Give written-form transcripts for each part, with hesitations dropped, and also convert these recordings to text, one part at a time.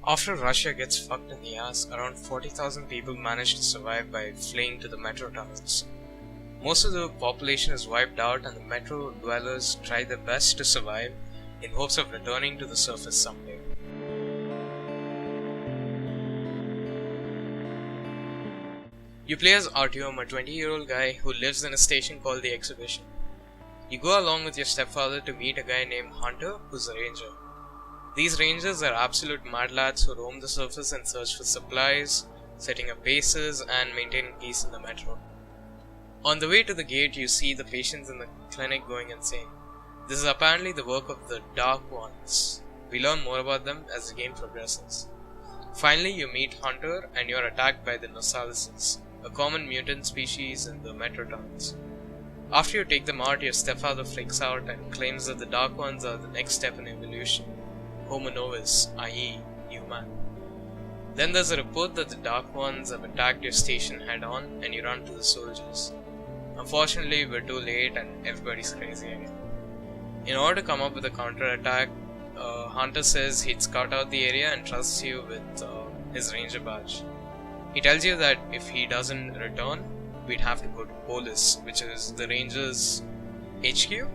After Russia gets fucked in the ass, around 40,000 people manage to survive by fleeing to the metro tunnels. Most of the population is wiped out and the metro dwellers try their best to survive in hopes of returning to the surface someday. You play as Artyom, a 20-year-old guy who lives in a station called the Exhibition. You go along with your stepfather to meet a guy named Hunter, who's a ranger. These rangers are absolute mad lads who roam the surface in search for supplies, setting up bases, and maintaining peace in the metro. On the way to the gate, you see the patients in the clinic going insane. This is apparently the work of the Dark Ones. We learn more about them as the game progresses. Finally, you meet Hunter and you are attacked by the Nosalises, a common mutant species in the metro tunnels. After you take them out, your stepfather freaks out and claims that the Dark Ones are the next step in evolution, Homo novus, i.e. human. Then there's a report that the Dark Ones have attacked your station head-on and you run to the soldiers. Unfortunately, we're too late and everybody's crazy again. In order to come up with a counter-attack, Hunter says he'd scout out the area and trusts you with his ranger badge. He tells you that if he doesn't return, we'd have to go to Polis, which is the Rangers' HQ,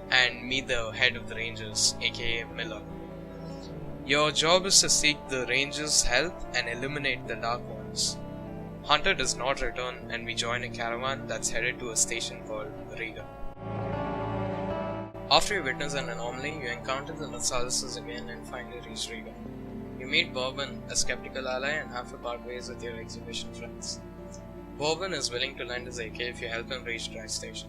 and meet the head of the Rangers, aka Miller. Your job is to seek the Rangers' help and eliminate the Dark Ones. Hunter does not return and we join a caravan that's headed to a station called Riga. After you witness an anomaly, you encounter the Nosalises again and finally reach Riga. You meet Bourbon, a skeptical ally, and have to part ways with your Exhibition friends. Bourbon is willing to lend his AK if you help him reach Dry Station.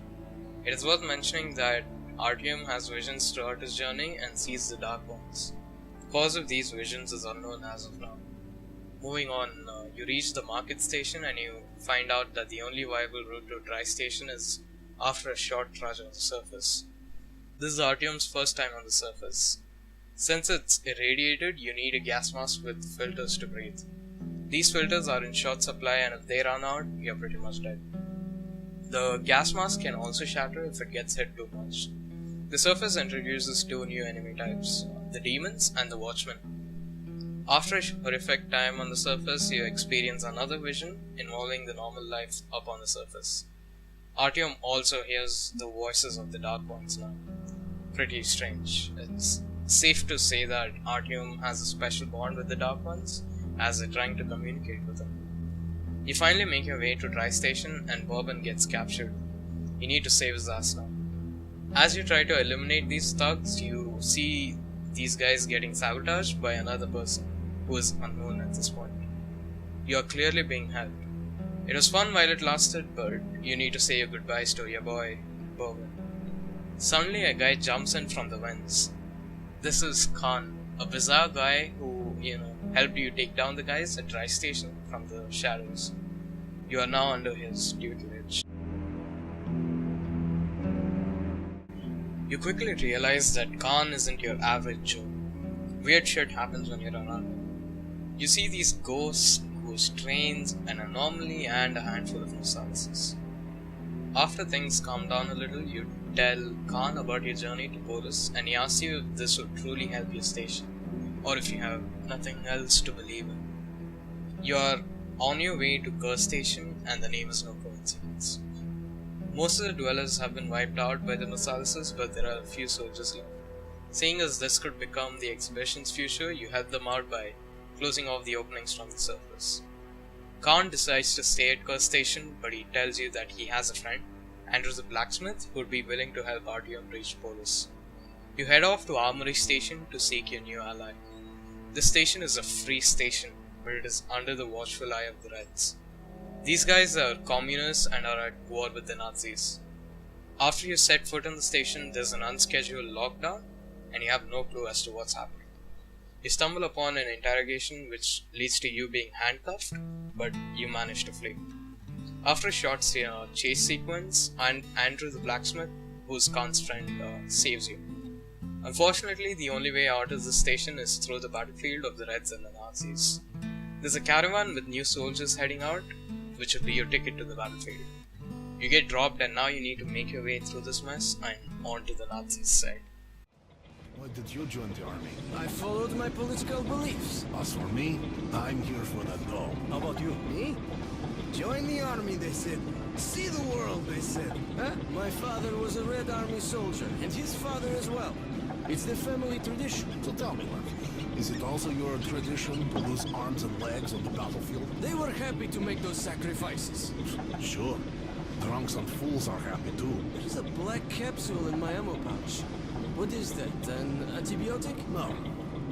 It is worth mentioning that Artyom has visions throughout his journey and sees the Dark Ones. The cause of these visions is unknown as of now. Moving on, you reach the market station and you find out that the only viable route to Dry Station is after a short trudge on the surface. This is Artyom's first time on the surface. Since it's irradiated, you need a gas mask with filters to breathe. These filters are in short supply and if they run out, you're pretty much dead. The gas mask can also shatter if it gets hit too much. The surface introduces two new enemy types, the demons and the watchmen. After a horrific time on the surface, you experience another vision involving the normal life up on the surface. Artyom also hears the voices of the Dark Ones now. Pretty strange. It's safe to say that Artyom has a special bond with the Dark Ones as they're trying to communicate with him. You finally make your way to Dry Station and Bourbon gets captured. You need to save his ass now. As you try to eliminate these thugs, you see these guys getting sabotaged by another person who is unknown at this point. You are clearly being helped. It was fun while it lasted, but you need to say your goodbyes to your boy, Bourbon. Suddenly a guy jumps in from the vents. This is Khan, a bizarre guy who, helped you take down the guys at Dry Station from the shadows. You are now under his tutelage. You quickly realize that Khan isn't your average Joe. Weird shit happens when you're around. You see these ghosts, ghost trains, an anomaly, and a handful of Nosalises. After things calm down a little, you tell Khan about your journey to Polis and he asks you if this would truly help your station, or if you have nothing else to believe in. You are on your way to Kerr Station and the name is no coincidence. Most of the dwellers have been wiped out by the Nosalises, but there are a few soldiers left. Seeing as this could become the Exhibition's future, you help them out by closing off the openings from the surface. Khan decides to stay at Kerr Station, but he tells you that he has a friend, Andrew the blacksmith, who would be willing to help Artyom reach Polis. You head off to Armory Station to seek your new ally. This station is a free station, but it is under the watchful eye of the Reds. These guys are communists and are at war with the Nazis. After you set foot on the station, there's an unscheduled lockdown, and you have no clue as to what's happening. You stumble upon an interrogation which leads to you being handcuffed, but you manage to flee. After a short chase sequence, Andrew the blacksmith, who's Khan's friend, saves you. Unfortunately, the only way out of the station is through the battlefield of the Reds and the Nazis. There's a caravan with new soldiers heading out, which will be your ticket to the battlefield. You get dropped and now you need to make your way through this mess and onto the Nazis' side. Why did you join the army? I followed my political beliefs. As for me, I'm here for the dough. How about you? Me? Join the army, they said. See the world, they said. Huh? My father was a Red Army soldier, and his father as well. It's the family tradition. So tell me, Lucky, is it also your tradition to lose arms and legs on the battlefield? They were happy to make those sacrifices. Sure. Drunks and fools are happy too. There's a black capsule in my ammo pouch. What is that? An antibiotic? No.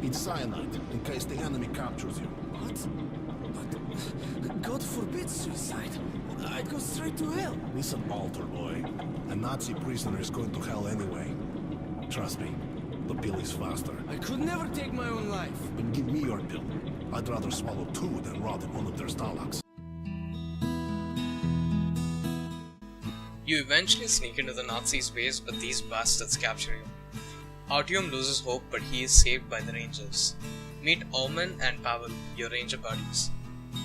It's cyanide, in case the enemy captures you. What? But God forbid suicide. I'd go straight to hell. Listen, altar boy. A Nazi prisoner is going to hell anyway. Trust me, the pill is faster. I could never take my own life. Then give me your pill. I'd rather swallow two than rot in one of their stomachs. You eventually sneak into the Nazis' base, but these bastards capture you. Artyom loses hope, but he is saved by the Rangers. Meet Omen and Pavel, your Ranger buddies.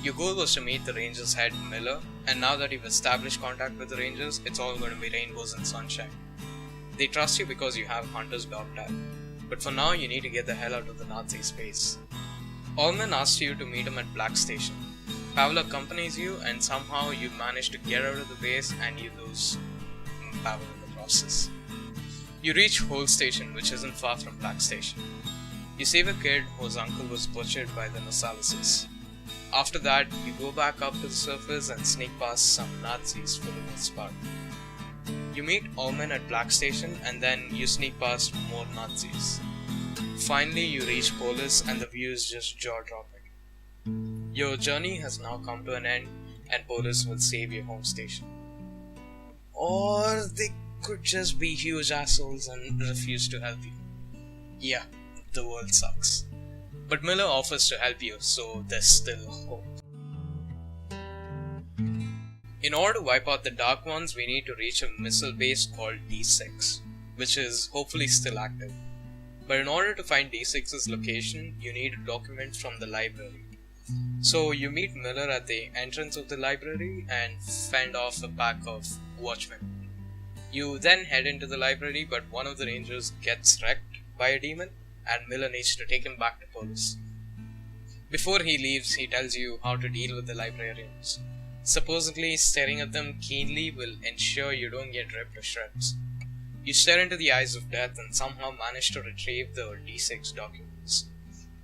Your goal was to meet the Rangers' head, Miller, and now that you've established contact with the Rangers, it's all going to be rainbows and sunshine. They trust you because you have Hunter's dog tag, but for now you need to get the hell out of the Nazi space. Allman asks you to meet him at Black Station. Pavel accompanies you, and somehow you manage to get out of the base and you lose Pavel in the process. You reach Hole Station, which isn't far from Black Station. You save a kid whose uncle was butchered by the Nosalises. After that, you go back up to the surface and sneak past some Nazis for the most part. You meet Omen at Black Station and then you sneak past more Nazis. Finally, you reach Polis and the view is just jaw-dropping. Your journey has now come to an end and Polis will save your home station. Or they could just be huge assholes and refuse to help you. Yeah, the world sucks. But Miller offers to help you, so there's still hope. In order to wipe out the Dark Ones, we need to reach a missile base called D6, which is hopefully still active. But in order to find D6's location, you need a document from the library. So you meet Miller at the entrance of the library and fend off a pack of watchmen. You then head into the library, but one of the Rangers gets wrecked by a demon and Miller needs to take him back to Polis. Before he leaves, he tells you how to deal with the librarians. Supposedly, staring at them keenly will ensure you don't get ripped to shreds. You stare into the eyes of death and somehow manage to retrieve the D6 documents.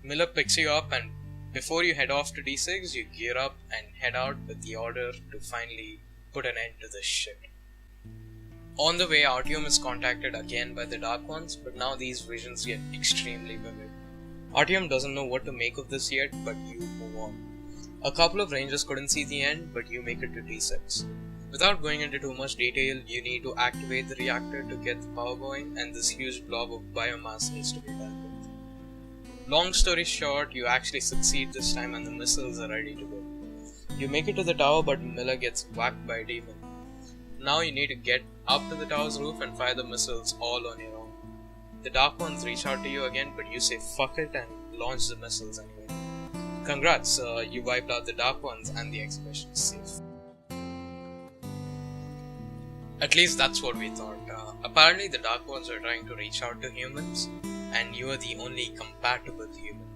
Miller picks you up and before you head off to D6, you gear up and head out with the order to finally put an end to this shit. On the way, Artyom is contacted again by the Dark Ones, but now these visions get extremely vivid. Artyom doesn't know what to make of this yet, but you move on. A couple of Rangers couldn't see the end, but you make it to D6. Without going into too much detail, you need to activate the reactor to get the power going, and this huge blob of biomass needs to be dealt with. Long story short, you actually succeed this time and the missiles are ready to go. You make it to the tower, but Miller gets whacked by a demon. Now you need to get up to the tower's roof and fire the missiles all on your own. The Dark Ones reach out to you again, but you say fuck it and launch the missiles anyway. Congrats, you wiped out the Dark Ones and the exhibition is safe. At least that's what we thought. Apparently the Dark Ones were trying to reach out to humans and you are the only compatible human.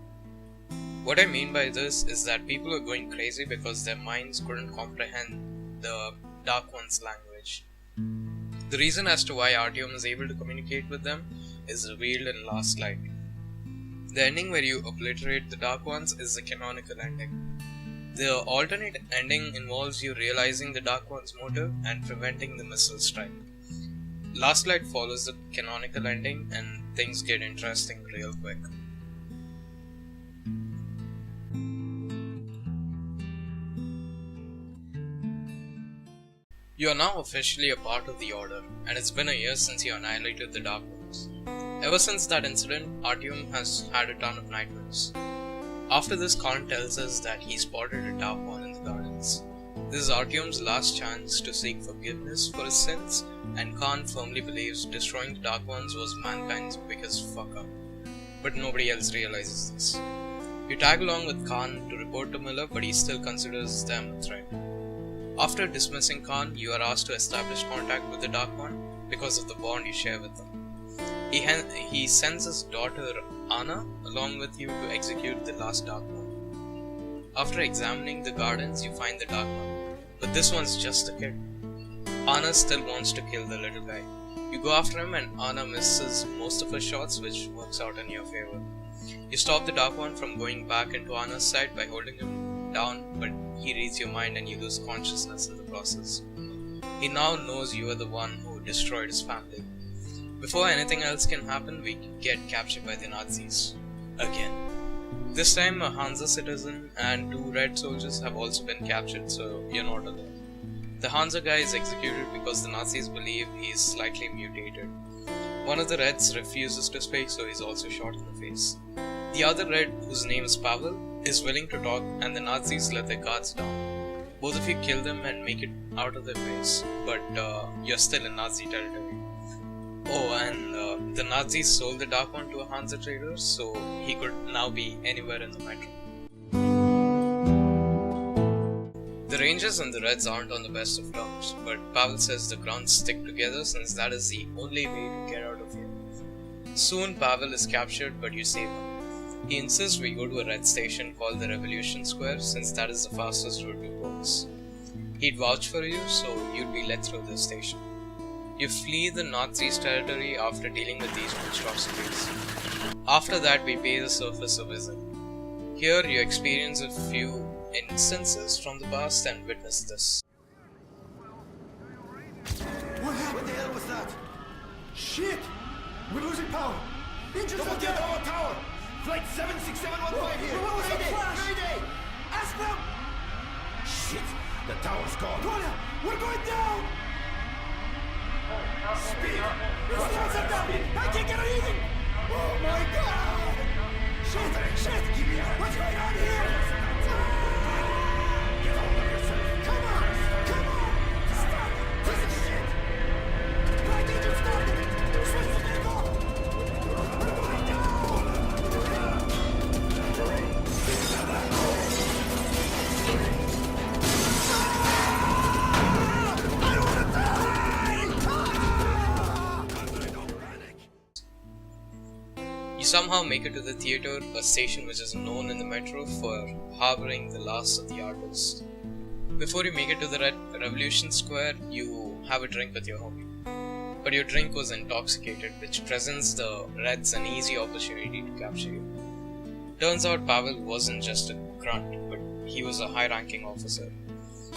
What I mean by this is that people are going crazy because their minds couldn't comprehend the Dark One's language. The reason as to why Artyom is able to communicate with them is revealed in Last Light. The ending where you obliterate the Dark Ones is the canonical ending. The alternate ending involves you realizing the Dark One's motive and preventing the missile strike. Last Light follows the canonical ending and things get interesting real quick. You are now officially a part of the Order, and it's been a year since you annihilated the Dark Ones. Ever since that incident, Artyom has had a ton of nightmares. After this, Khan tells us that he spotted a Dark One in the gardens. This is Artyom's last chance to seek forgiveness for his sins, and Khan firmly believes destroying the Dark Ones was mankind's biggest fuck up. But nobody else realizes this. You tag along with Khan to report to Miller, but he still considers them a threat. After dismissing Khan, you are asked to establish contact with the Dark One because of the bond you share with them. He sends his daughter Anna along with you to execute the last Dark One. After examining the gardens, you find the Dark One, but this one's just a kid. Anna still wants to kill the little guy. You go after him and Anna misses most of her shots, which works out in your favor. You stop the Dark One from going back into Anna's side by holding him down, but he reads your mind and you lose consciousness in the process. He now knows you are the one who destroyed his family. Before anything else can happen, we get captured by the Nazis. Again. This time a Hansa citizen and 2 Red soldiers have also been captured, so you're not alone. The Hansa guy is executed because the Nazis believe he is slightly mutated. One of the Reds refuses to speak, so he's also shot in the face. The other Red, whose name is Pavel, is willing to talk and the Nazis let their guards down. Both of you kill them and make it out of their base, but you're still in Nazi territory. Oh, and the Nazis sold the Dark One to a Hansa trader, so he could now be anywhere in the metro. The Rangers and the Reds aren't on the best of terms, but Pavel says the Grunts stick together since that is the only way to get out of here. Soon Pavel is captured, but you save him. He insists we go to a Red station called the Revolution Square since that is the fastest route to Boris. He'd vouch for you, so you'd be let through the station. You flee the Nazis' territory after dealing with these monstrosities. After that, we pay the surface a visit. Here, you experience a few instances from the past and witness this. What happened? What the hell was that? Shit! We're losing power! Ninjas are down! Our tower! Flight 76715 here! What was the crash? Mayday! Ask them! Shit! The tower's gone! Konya! We're going down! Speed! It's not down! I can't get anything! Oh my god! Shit! Shit! What's going on here? Get hold of yourself! Come on! Come on! Stop! Piece of shit! Flight engine started! Switch the vehicle! We're going down! I wanna die! You somehow make it to the theatre, a station which is known in the metro for harboring the last of the artists. Before you make it to the Revolution Square, you have a drink with your homie. But your drink was intoxicated, which presents the Reds an easy opportunity to capture you. Turns out Pavel wasn't just a grunt, but he was a high-ranking officer.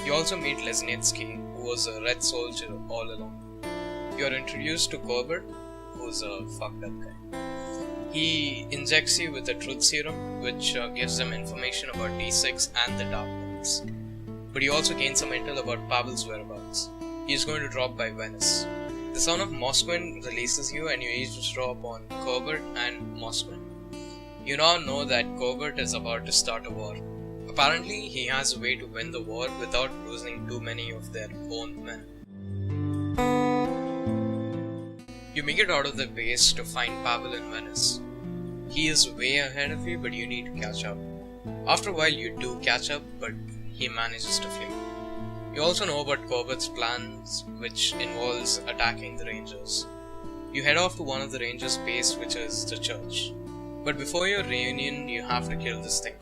You also meet Lesnitsky, who was a Red soldier all along. You are introduced to Korbut, who's a fucked up guy. He injects you with a truth serum, which gives them information about D6 and the Dark Ones. But you also gain some intel about Pavel's whereabouts. He is going to drop by Venice. The son of Moskvin releases you and you eavesdrop on Korbut and Moskvin. You now know that Korbut is about to start a war. Apparently, he has a way to win the war without losing too many of their own men. You make it out of the base to find Pavel in Venice. He is way ahead of you, but you need to catch up. After a while, you do catch up, but he manages to flee. You also know about Korbut's plans, which involves attacking the Rangers. You head off to one of the Rangers' base, which is the church. But before your reunion, you have to kill this thing.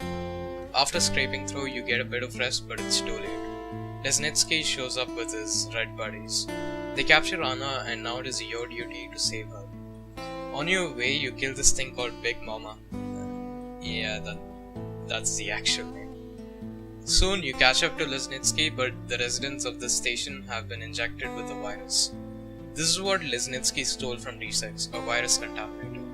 After scraping through, you get a bit of rest, but it's too late. Lesnitsky shows up with his Red buddies. They capture Anna, and now it is your duty to save her. On your way, you kill this thing called Big Mama. That's the actual name. Soon, you catch up to Lesnitsky, but the residents of this station have been injected with a virus. This is what Lesnitsky stole from D6, a virus contaminator.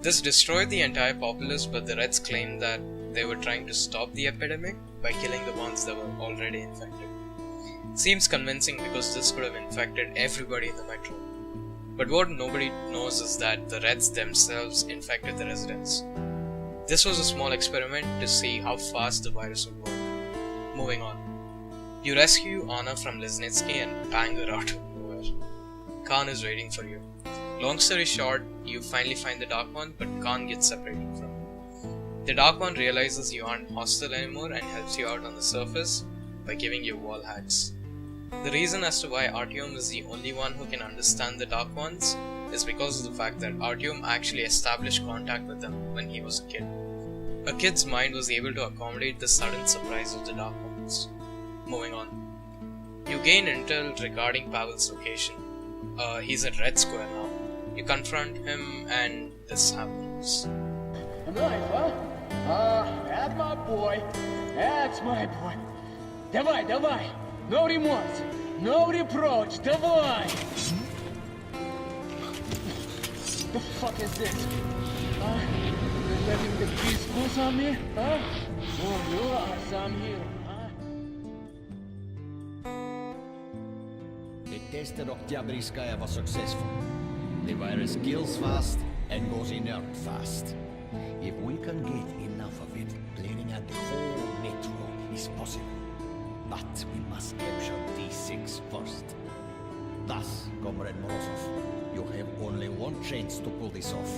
This destroyed the entire populace, but the Reds claimed that they were trying to stop the epidemic by killing the ones that were already infected. Seems convincing because this could have infected everybody in the metro. But what nobody knows is that the Reds themselves infected the residents. This was a small experiment to see how fast the virus would work. Moving on. You rescue Anna from Lesnitsky and bang her out of nowhere. Khan is waiting for you. Long story short, you finally find the Dark One, but Khan gets separated from you. The Dark One realizes you aren't hostile anymore and helps you out on the surface by giving you wall hacks. The reason as to why Artyom is the only one who can understand the Dark Ones is because of the fact that Artyom actually established contact with them when he was a kid. A kid's mind was able to accommodate the sudden surprise of the Dark Ones. Moving on. You gain intel regarding Pavel's location. He's at Red Square now. You confront him and this happens. A knife, huh? That's my boy. That's my boy. Давай, давай. No remorse. No reproach. Давай. The fuck is this? You're letting the beast loose on me? Huh? Oh, you are some hero, huh? The test of Oktyabrskaya was successful. The virus kills fast and goes inert fast. If we can get enough of it, clearing out the whole metro is possible. But we must capture D6 first. Thus, Comrade Morozov, you have only one chance to pull this off.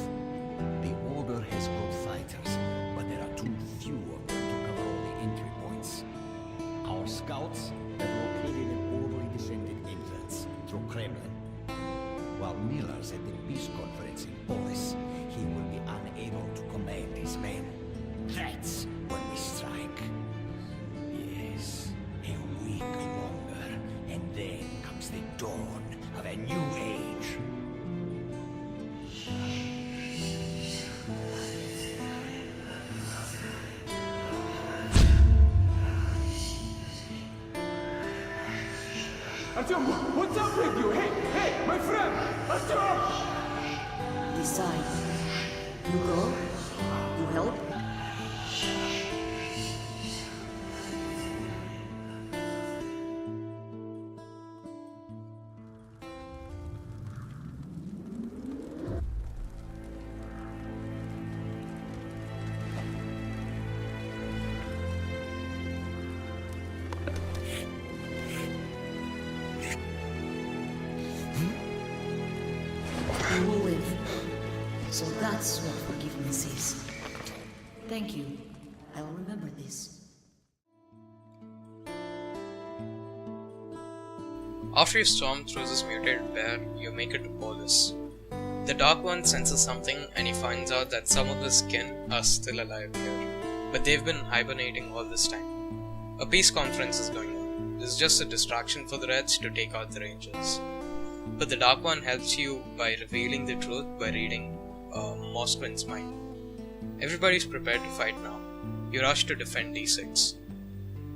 The Order has good fighters, but there are too few of them to cover all the entry points. Our scouts have located an orderly descended entrance through Kremlin. While Miller's at the peace conference in Polis, he will be unable to command his men. That's when we strike. Yes, a week longer, and then comes the dawn of a new age. Artyom, what's up with you? Hey, my friend! Artyom! Decide. You go? You help? You will live. So that's what forgiveness is. Thank you. I'll remember this. After you storm through this mutated bear, you make it to Polis. The Dark One senses something and he finds out that some of his kin are still alive here, but they've been hibernating all this time. A peace conference is going on. This is just a distraction for the Reds to take out the Rangers. But the Dark One helps you by revealing the truth by reading Moskvin's mind. Everybody's prepared to fight now. You rush to defend D6.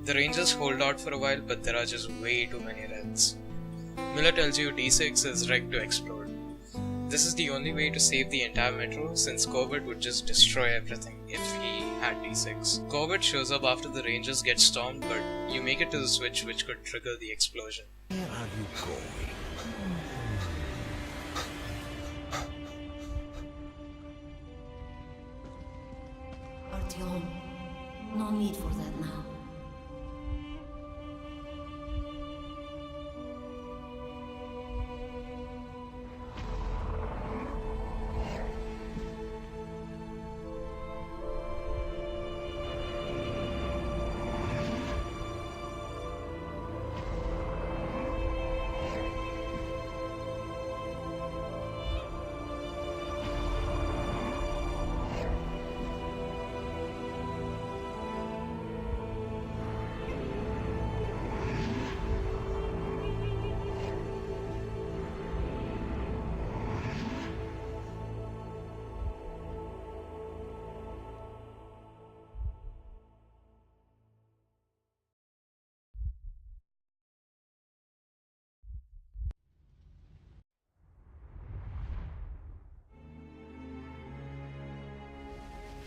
The Rangers hold out for a while, but there are just way too many Reds. Miller tells you D6 is rigged to explode. This is the only way to save the entire metro, since Corbett would just destroy everything if he had D6. Corbett shows up after the Rangers get stormed, but you make it to the switch which could trigger the explosion. Where are you going? Artyom, no need for that now.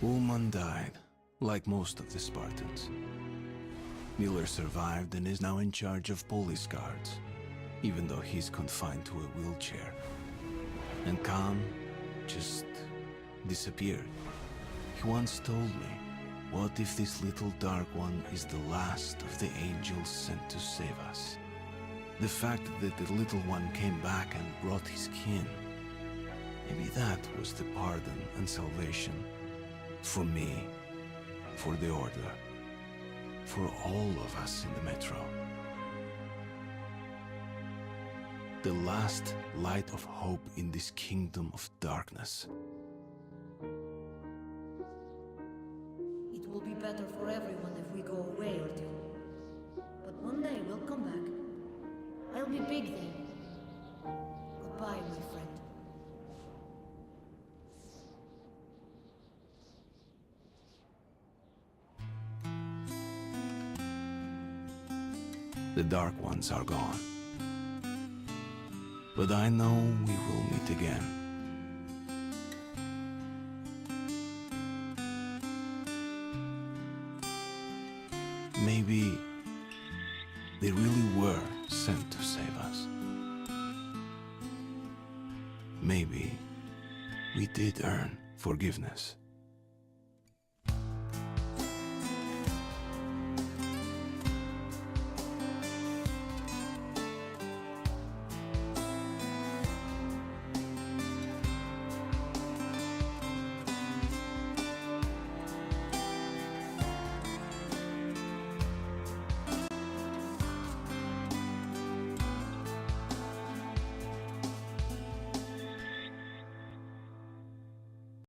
Ullman died, like most of the Spartans. Miller survived and is now in charge of police guards, even though he's confined to a wheelchair. And Khan just disappeared. He once told me, what if this little Dark One is the last of the angels sent to save us? The fact that the little one came back and brought his kin, maybe that was the pardon and salvation. For me, for the Order, for all of us in the Metro. the last light of hope in this kingdom of darkness. It will be better for everyone if we go away or two. But one day we'll come back. I'll be big then. Goodbye, my friend. The Dark Ones are gone. But I know we will meet again. Maybe they really were sent to save us. Maybe we did earn forgiveness.